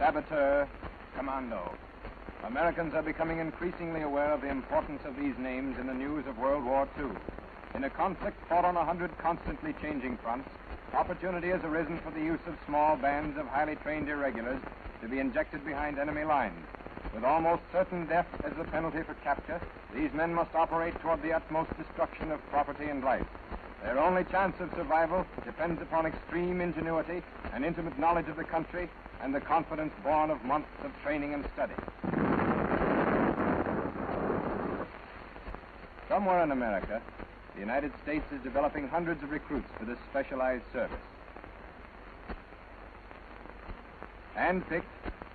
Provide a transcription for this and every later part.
Saboteur, Commando. Americans are becoming increasingly aware of the importance of these names in the news of World War II. In a conflict fought on 100 constantly changing fronts, opportunity has arisen for the use of small bands of highly trained irregulars to be injected behind enemy lines. With almost certain death as the penalty for capture, these men must operate toward the utmost destruction of property and life. Their only chance of survival depends upon extreme ingenuity, an intimate knowledge of the country, and the confidence born of months of training and study. Somewhere in America, the United States is developing hundreds of recruits for this specialized service. Handpicked,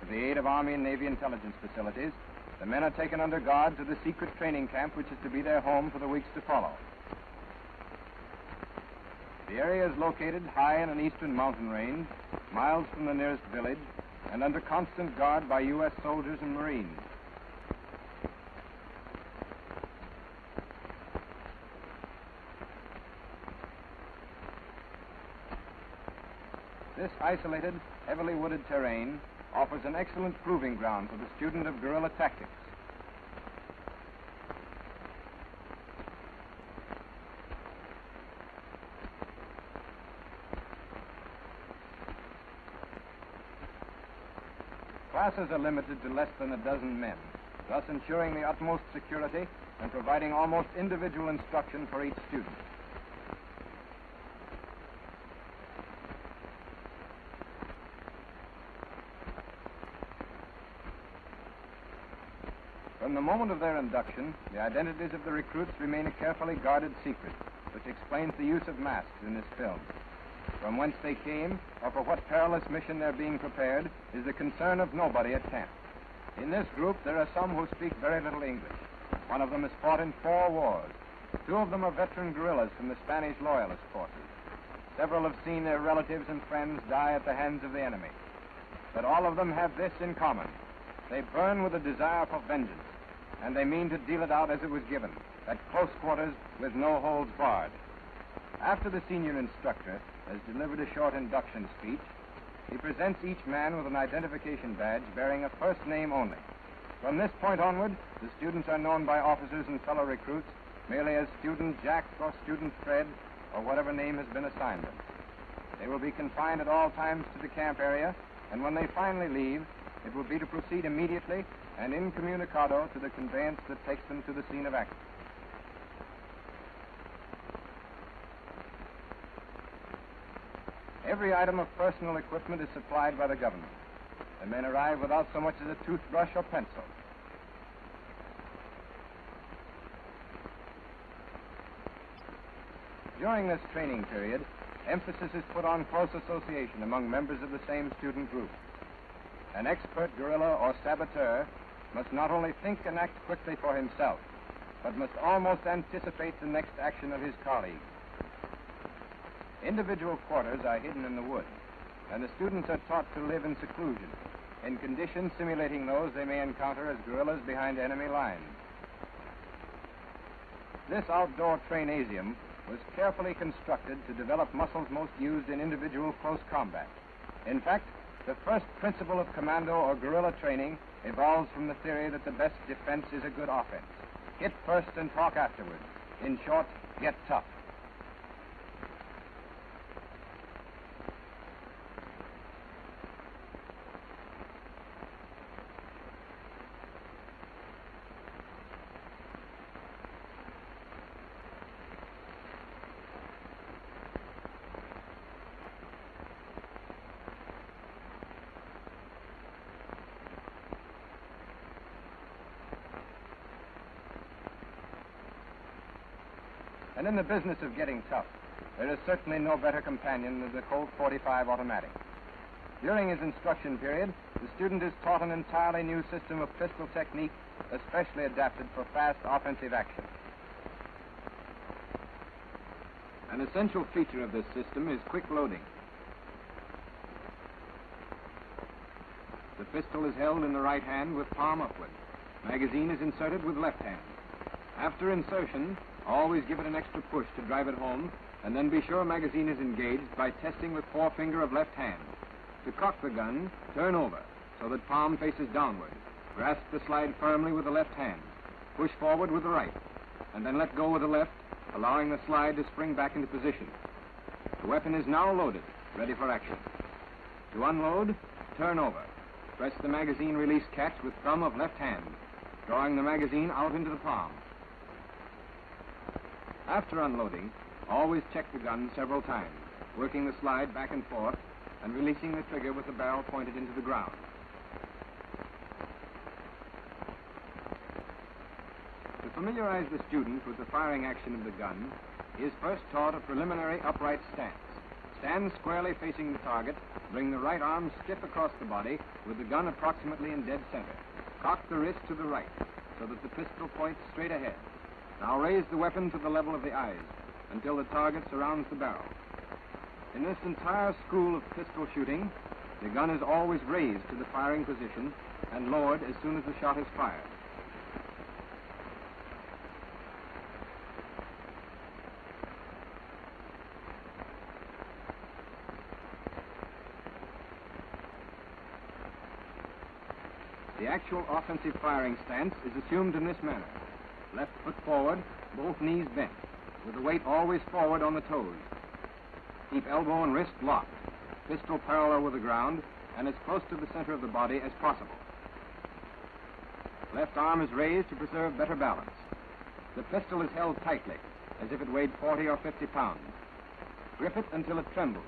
with the aid of Army and Navy intelligence facilities, the men are taken under guard to the secret training camp which is to be their home for the weeks to follow. The area is located high in an eastern mountain range, miles from the nearest village, and under constant guard by U.S. soldiers and Marines. This isolated, heavily wooded terrain offers an excellent proving ground for the student of guerrilla tactics. Classes are limited to less than a dozen men, thus ensuring the utmost security and providing almost individual instruction for each student. From the moment of their induction, the identities of the recruits remain a carefully guarded secret, which explains the use of masks in this film. From whence they came, or for what perilous mission they're being prepared, is the concern of nobody at camp. In this group, there are some who speak very little English. One of them has fought in 4 wars. 2 of them are veteran guerrillas from the Spanish loyalist forces. Several have seen their relatives and friends die at the hands of the enemy. But all of them have this in common. They burn with a desire for vengeance, and they mean to deal it out as it was given, at close quarters with no holds barred. After the senior instructor has delivered a short induction speech, he presents each man with an identification badge bearing a first name only. From this point onward, the students are known by officers and fellow recruits merely as Student Jack or Student Fred, or whatever name has been assigned them. They will be confined at all times to the camp area, and when they finally leave, it will be to proceed immediately and incommunicado to the conveyance that takes them to the scene of action. Every item of personal equipment is supplied by the government. The men arrive without so much as a toothbrush or pencil. During this training period, emphasis is put on close association among members of the same student group. An expert guerrilla or saboteur must not only think and act quickly for himself, but must almost anticipate the next action of his colleagues. Individual quarters are hidden in the woods, and the students are taught to live in seclusion, in conditions simulating those they may encounter as guerrillas behind enemy lines. This outdoor trainasium was carefully constructed to develop muscles most used in individual close combat. In fact, the first principle of commando or guerrilla training evolves from the theory that the best defense is a good offense. Hit first and talk afterwards. In short, get tough. And in the business of getting tough, there is certainly no better companion than the Colt 45 automatic. During his instruction period, the student is taught an entirely new system of pistol technique, especially adapted for fast offensive action. An essential feature of this system is quick loading. The pistol is held in the right hand with palm upward. Magazine is inserted with left hand. After insertion, always give it an extra push to drive it home, and then be sure magazine is engaged by testing with forefinger of left hand. To cock the gun, turn over, so that palm faces downward. Grasp the slide firmly with the left hand. Push forward with the right, and then let go with the left, allowing the slide to spring back into position. The weapon is now loaded, ready for action. To unload, turn over. Press the magazine release catch with thumb of left hand, drawing the magazine out into the palm. After unloading, always check the gun several times, working the slide back and forth and releasing the trigger with the barrel pointed into the ground. To familiarize the student with the firing action of the gun, he is first taught a preliminary upright stance. Stand squarely facing the target, bring the right arm stiff across the body with the gun approximately in dead center. Cock the wrist to the right so that the pistol points straight ahead. Now raise the weapon to the level of the eyes until the target surrounds the barrel. In this entire school of pistol shooting, the gun is always raised to the firing position and lowered as soon as the shot is fired. The actual offensive firing stance is assumed in this manner. Left foot forward, both knees bent, with the weight always forward on the toes. Keep elbow and wrist locked, pistol parallel with the ground, and as close to the center of the body as possible. Left arm is raised to preserve better balance. The pistol is held tightly, as if it weighed 40 or 50 pounds. Grip it until it trembles.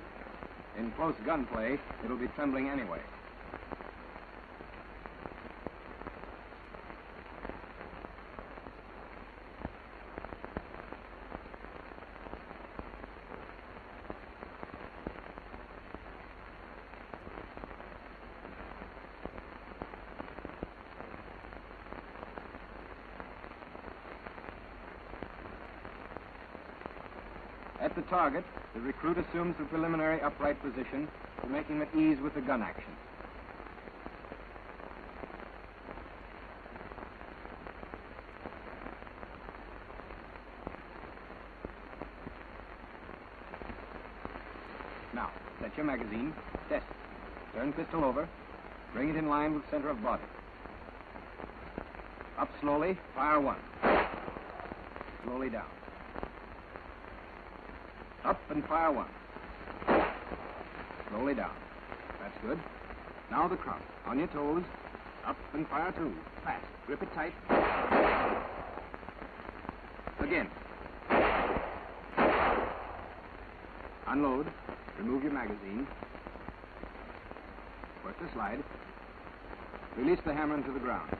In close gunplay, it'll be trembling anyway. At the target, the recruit assumes the preliminary upright position to make him at ease with the gun action. Now, set your magazine, test it. Turn pistol over, bring it in line with center of body. Up slowly, fire one. Slowly down. Up and fire one. Slowly down. That's good. Now the crop. On your toes. Up and fire two. Fast. Grip it tight. Again. Unload. Remove your magazine. Work the slide. Release the hammer into the ground.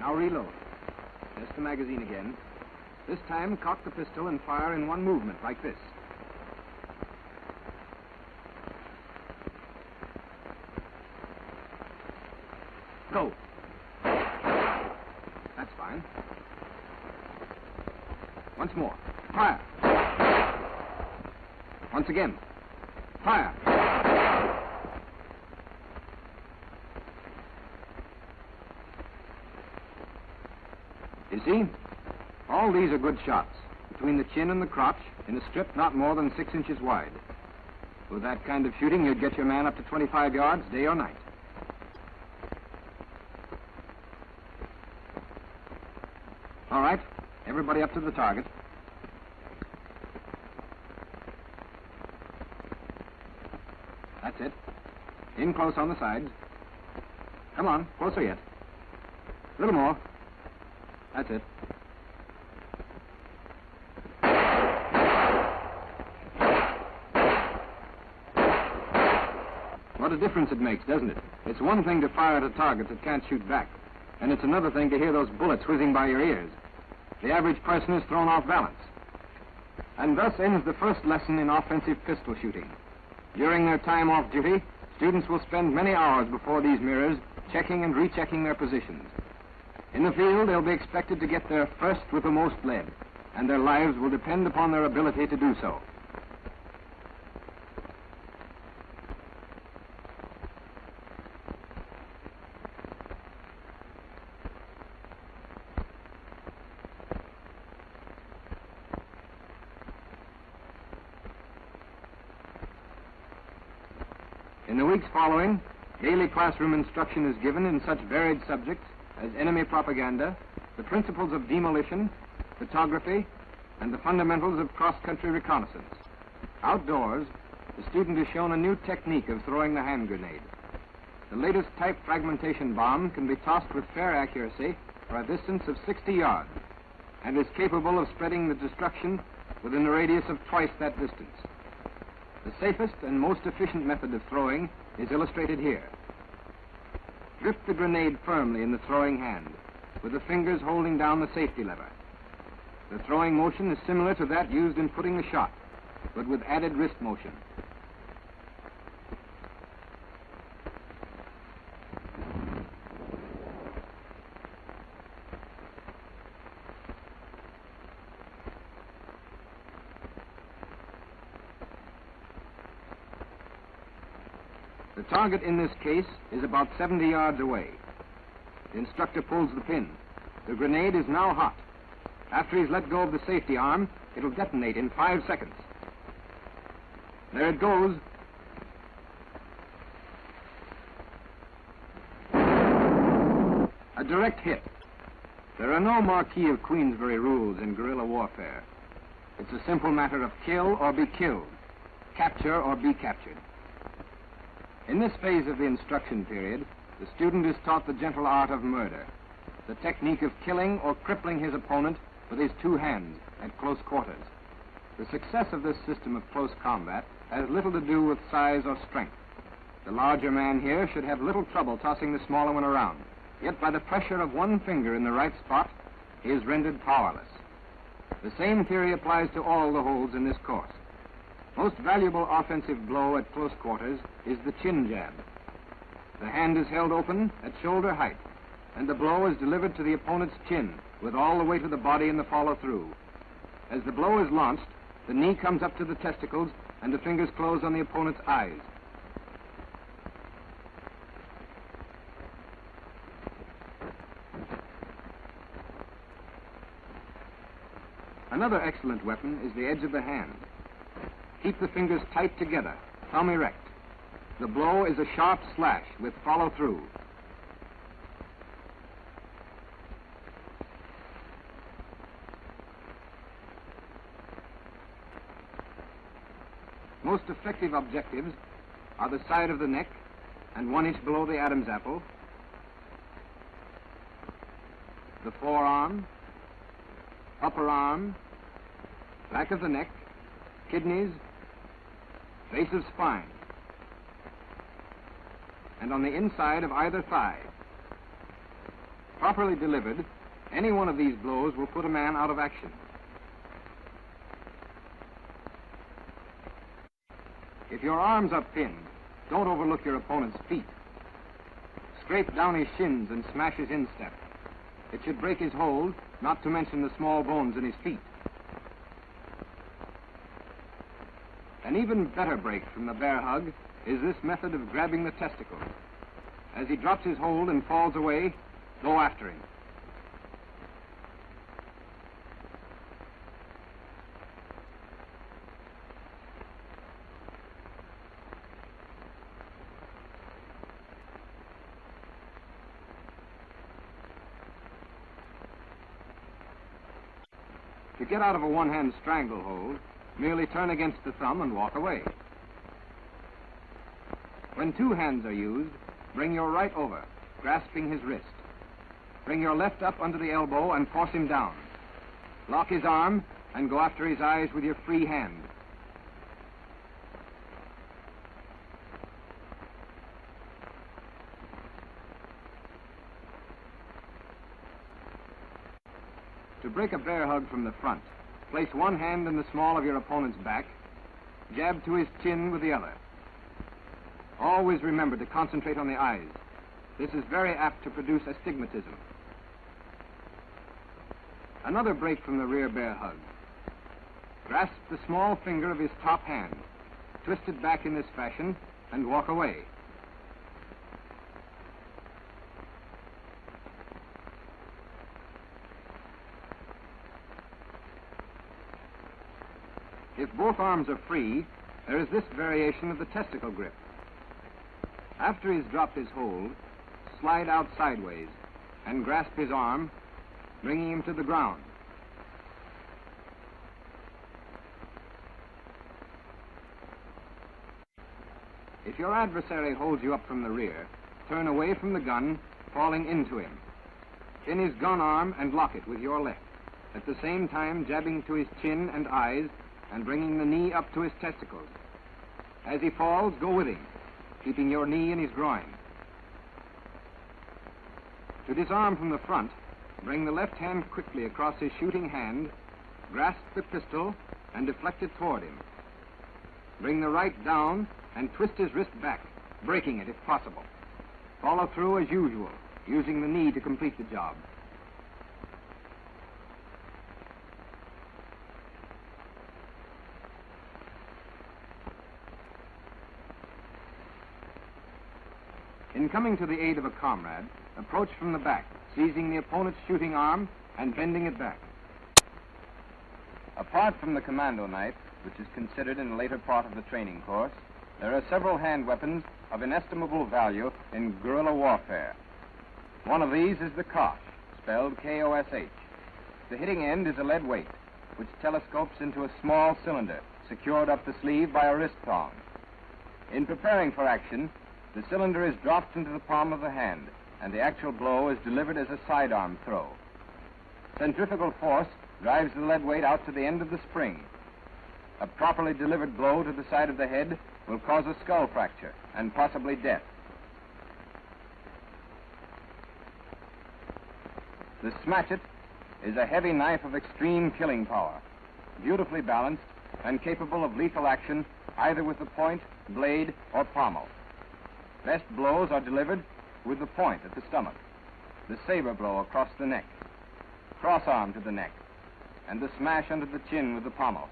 Now reload. Test the magazine again. This time, cock the pistol and fire in one movement, like this. Go. That's fine. Once more. Fire. Once again. Fire. You see? All these are good shots, between the chin and the crotch, in a strip not more than 6 inches wide. With that kind of shooting, you'd get your man up to 25 yards, day or night. All right, everybody up to the target. That's it. In close on the sides. Come on, closer yet. A little more. That's it. What a difference it makes, doesn't it? It's one thing to fire at a target that can't shoot back, and it's another thing to hear those bullets whizzing by your ears. The average person is thrown off balance. And thus ends the first lesson in offensive pistol shooting. During their time off duty, students will spend many hours before these mirrors, checking and rechecking their positions. In the field, they'll be expected to get there first with the most lead, and their lives will depend upon their ability to do so. In the weeks following, Daily classroom instruction is given in such varied subjects as enemy propaganda, the principles of demolition, photography, and the fundamentals of cross-country reconnaissance. Outdoors, the student is shown a new technique of throwing the hand grenade. The latest type fragmentation bomb can be tossed with fair accuracy for a distance of 60 yards and is capable of spreading the destruction within a radius of twice that distance. The safest and most efficient method of throwing is illustrated here. Grip the grenade firmly in the throwing hand, with the fingers holding down the safety lever. The throwing motion is similar to that used in putting the shot, but with added wrist motion. The target in this case is about 70 yards away. The instructor pulls the pin. The grenade is now hot. After he's let go of the safety arm, it'll detonate in 5 seconds. There it goes. A direct hit. There are no Marquis of Queensberry rules in guerrilla warfare. It's a simple matter of kill or be killed, capture or be captured. In this phase of the instruction period, the student is taught the gentle art of murder, the technique of killing or crippling his opponent with his two hands at close quarters. The success of this system of close combat has little to do with size or strength. The larger man here should have little trouble tossing the smaller one around, yet by the pressure of one finger in the right spot, he is rendered powerless. The same theory applies to all the holds in this course. Most valuable offensive blow at close quarters is the chin jab. The hand is held open at shoulder height, and the blow is delivered to the opponent's chin with all the weight of the body in the follow-through. As the blow is launched, the knee comes up to the testicles and the fingers close on the opponent's eyes. Another excellent weapon is the edge of the hand. Keep the fingers tight together, thumb erect. The blow is a sharp slash with follow-through. Most effective objectives are the side of the neck and 1 inch below the Adam's apple, the forearm, upper arm, back of the neck, kidneys, base of spine, and on the inside of either thigh. Properly delivered, any one of these blows will put a man out of action. If your arms are pinned, don't overlook your opponent's feet. Scrape down his shins and smash his instep. It should break his hold, not to mention the small bones in his feet. An even better break from the bear hug is this method of grabbing the testicles. As he drops his hold and falls away, go after him. To get out of a one-hand stranglehold, merely turn against the thumb and walk away. When two hands are used, bring your right over, grasping his wrist. Bring your left up under the elbow and force him down. Lock his arm and go after his eyes with your free hand. To break a bear hug from the front, place one hand in the small of your opponent's back, jab to his chin with the other. Always remember to concentrate on the eyes. This is very apt to produce astigmatism. Another break from the rear bear hug. Grasp the small finger of his top hand, twist it back in this fashion, and walk away. If both arms are free, there is this variation of the testicle grip. After he's dropped his hold, slide out sideways and grasp his arm, bringing him to the ground. If your adversary holds you up from the rear, turn away from the gun, falling into him. Pin his gun arm and lock it with your left, at the same time jabbing to his chin and eyes and bringing the knee up to his testicles. As he falls, go with him, keeping your knee in his groin. To disarm from the front, bring the left hand quickly across his shooting hand, grasp the pistol, and deflect it toward him. Bring the right down and twist his wrist back, breaking it if possible. Follow through as usual, using the knee to complete the job. In coming to the aid of a comrade, approach from the back, seizing the opponent's shooting arm and bending it back. Apart from the commando knife, which is considered in the later part of the training course, there are several hand weapons of inestimable value in guerrilla warfare. One of these is the Kosh, spelled K-O-S-H. The hitting end is a lead weight, which telescopes into a small cylinder secured up the sleeve by a wrist thong. In preparing for action, the cylinder is dropped into the palm of the hand, and the actual blow is delivered as a sidearm throw. Centrifugal force drives the lead weight out to the end of the spring. A properly delivered blow to the side of the head will cause a skull fracture and possibly death. The smatchet is a heavy knife of extreme killing power, beautifully balanced and capable of lethal action either with the point, blade, or pommel. Best blows are delivered with the point at the stomach, the saber blow across the neck, cross arm to the neck, and the smash under the chin with the pommel.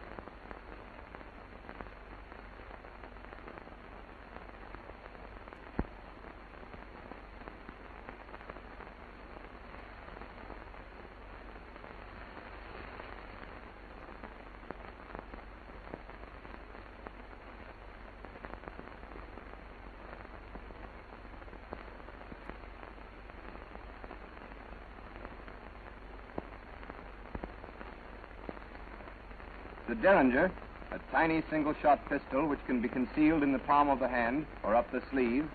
The Derringer, a tiny single-shot pistol which can be concealed in the palm of the hand or up the sleeve,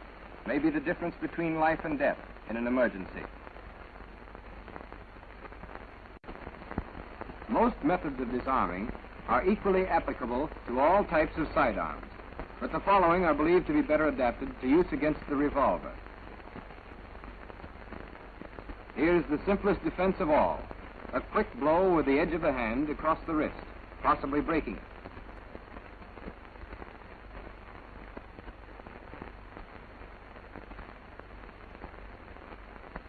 may be the difference between life and death in an emergency. Most methods of disarming are equally applicable to all types of sidearms, but the following are believed to be better adapted to use against the revolver. Here's the simplest defense of all: a quick blow with the edge of the hand across the wrist, possibly breaking it.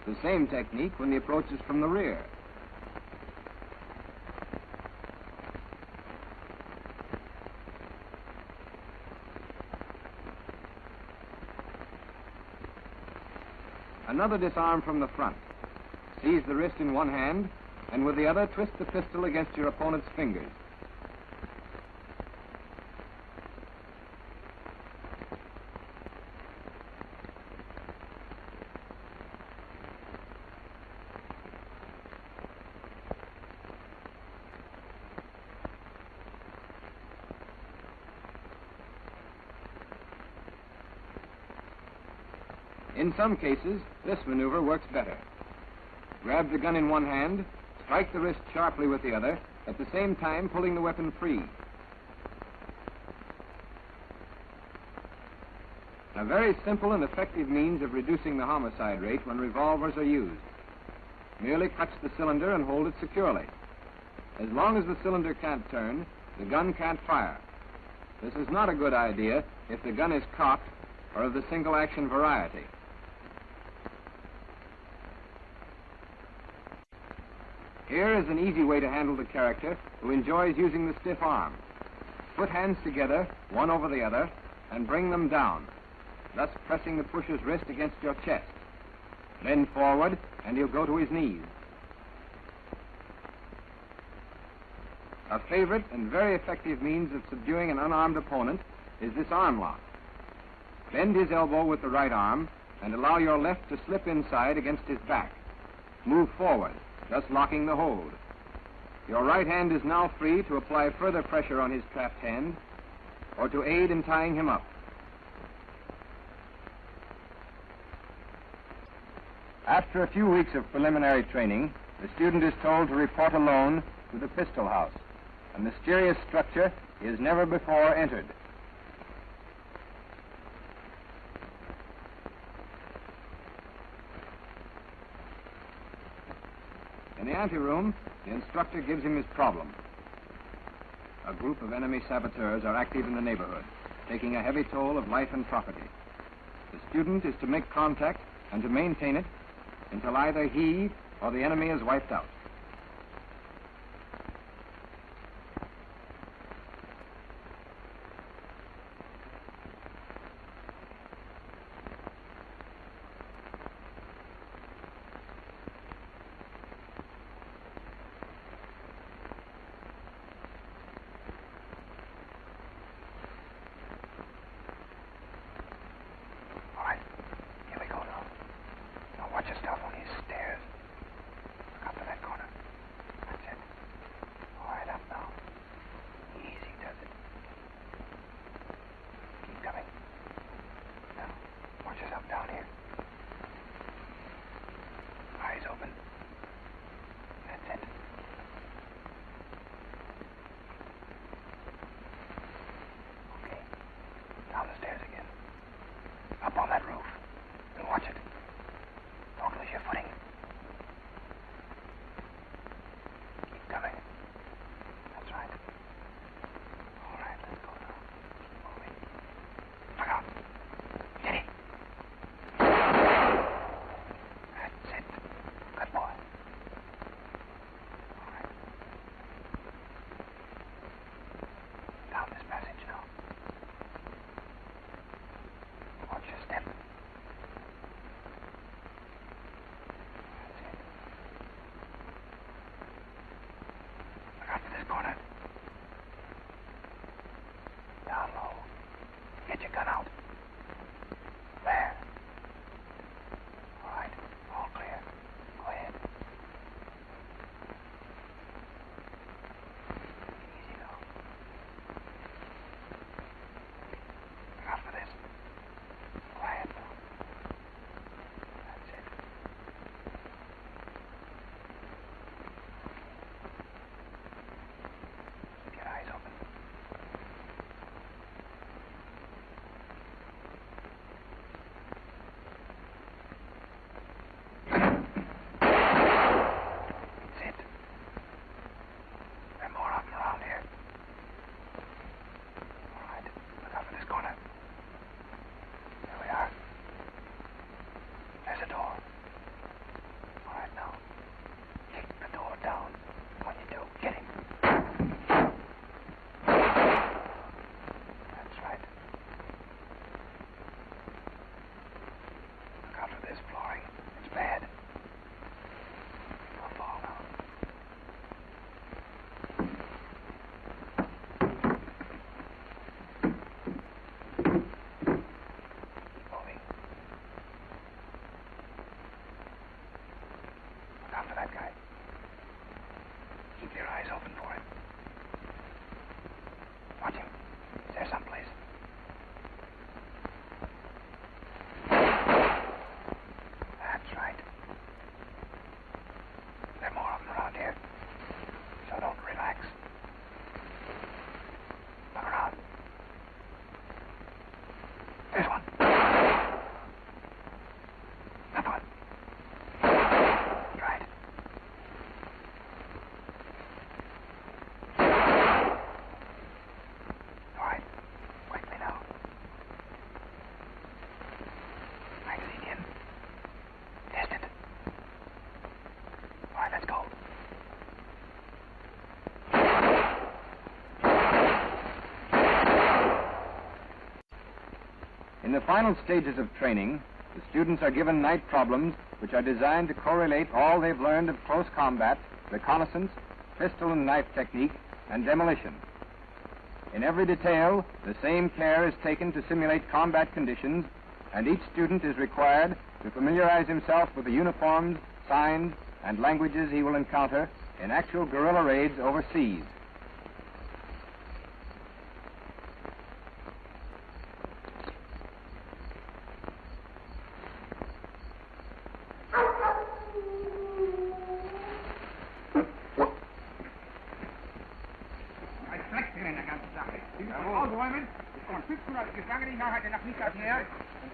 The same technique when the approach is from the rear. Another disarm from the front. Seize the wrist in one hand, and with the other twist the pistol against your opponent's fingers. In some cases, this maneuver works better. Grab the gun in one hand, strike the wrist sharply with the other, at the same time pulling the weapon free. A very simple and effective means of reducing the homicide rate when revolvers are used. Merely clutch the cylinder and hold it securely. As long as the cylinder can't turn, the gun can't fire. This is not a good idea if the gun is cocked or of the single-action variety. Here is an easy way to handle the character who enjoys using the stiff arm. Put hands together, one over the other, and bring them down, thus pressing the pusher's wrist against your chest. Bend forward, and he'll go to his knees. A favorite and very effective means of subduing an unarmed opponent is this arm lock. Bend his elbow with the right arm and allow your left to slip inside against his back. Move forward, thus locking the hold. Your right hand is now free to apply further pressure on his trapped hand or to aid in tying him up. After a few weeks of preliminary training, the student is told to report alone to the pistol house. A mysterious structure is never before entered. In the anteroom, the instructor gives him his problem. A group of enemy saboteurs are active in the neighborhood, taking a heavy toll of life and property. The student is to make contact and to maintain it until either he or the enemy is wiped out. In the final stages of training, the students are given night problems which are designed to correlate all they've learned of close combat, reconnaissance, pistol and knife technique, and demolition. In every detail, the same care is taken to simulate combat conditions, and each student is required to familiarize himself with the uniforms, signs, and languages he will encounter in actual guerrilla raids overseas.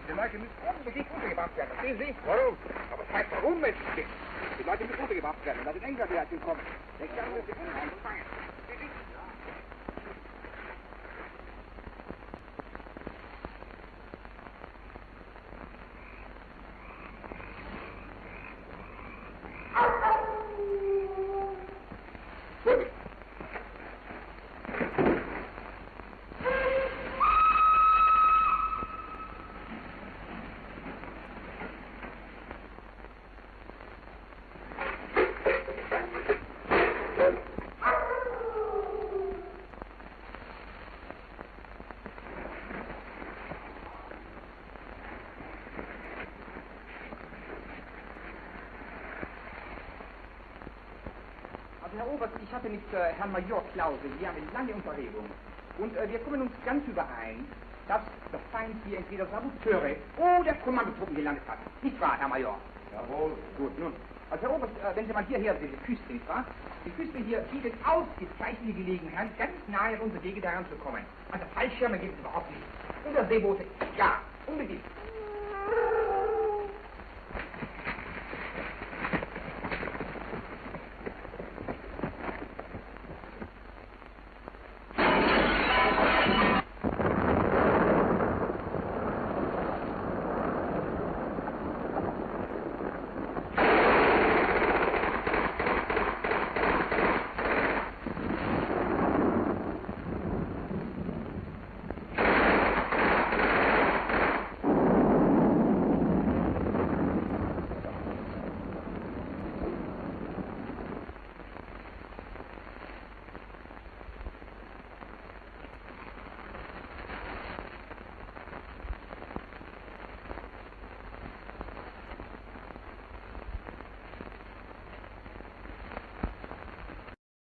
Die Leute müssen unbedingt untergebracht werden, verstehen Sie? Warum? Aber es heißt warum, Mensch? Die Leute müssen untergebracht werden, und das in England wieder kommen. Nächstes Jahr müssen sie anfangen. Herr Oberst, ich hatte mit Herrn Major Klause hier eine lange Unterredung. Und wir kommen uns ganz überein, dass der Feind hier entweder Saboteure oder Kommandotruppen gelandet hat. Nicht wahr, Herr Major? Jawohl. Gut, nun. Also Herr Oberst, wenn Sie mal hierher sehen, die Küste, nicht wahr? Die Küste hier bietet ausgezeichnete Gelegenheit, ganz nahe an unsere Gegend heranzukommen. Also Fallschirme gibt es überhaupt nicht. Unterseeboote, ja, unbedingt.